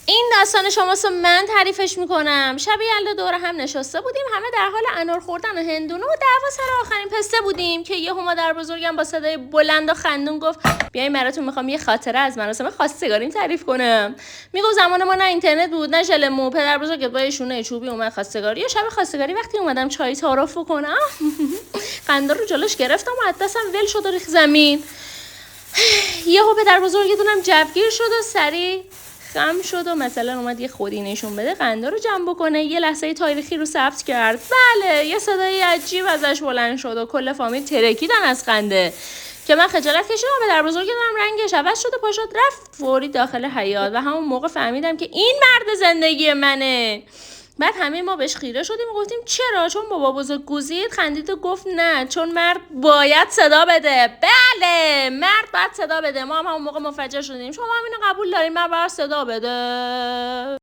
این داستان شماست و من تعریفش میکنم. شب یلدا دور هم نشسته بودیم، همه در حال انار خوردن و هندونه و دعوا سر آخرین پسته بودیم که یهو مادر بزرگم با صدای بلند و خندون گفت بیاین براتون میخوام یه خاطره از مراسم خواستگاریم تعریف کنم. میگم زمان ما نه اینترنت بود نه ژلمو. پدر بزرگت با شونه چوبی اومد خواستگاری و شب خواستگاری وقتی اومدم چای تعارف کنم قنده رو جلوش گرفتم و از دستم ول شد و ریخت زمین. یهو پدر بزرگتونم جوگیر شد و سریع خم شد و مثلا اومد یه خودی نشون بده قنده رو جمع بکنه. یه لحظه تاریخی رو ثبت کرد. بله یه صدای عجیب ازش بلند شد و کل فامیل ترکیدن از خنده که من خجالت کشیدم. پدر بزرگتونم رنگش عوض شد و پا شد رفت فوری داخل حیاط و همون موقع فهمیدم که این مرد زندگی منه. بعد همه ما بهش خیره شدیم و گفتیم چرا؟ چون بابا بزرگ گوزید. خندید و گفت نه، چون مرد باید صدا بده. بله مرد باید صدا بده. ما هم همون موقع منفجر شدیم. شما هم اینو قبول دارین مرد باید صدا بده؟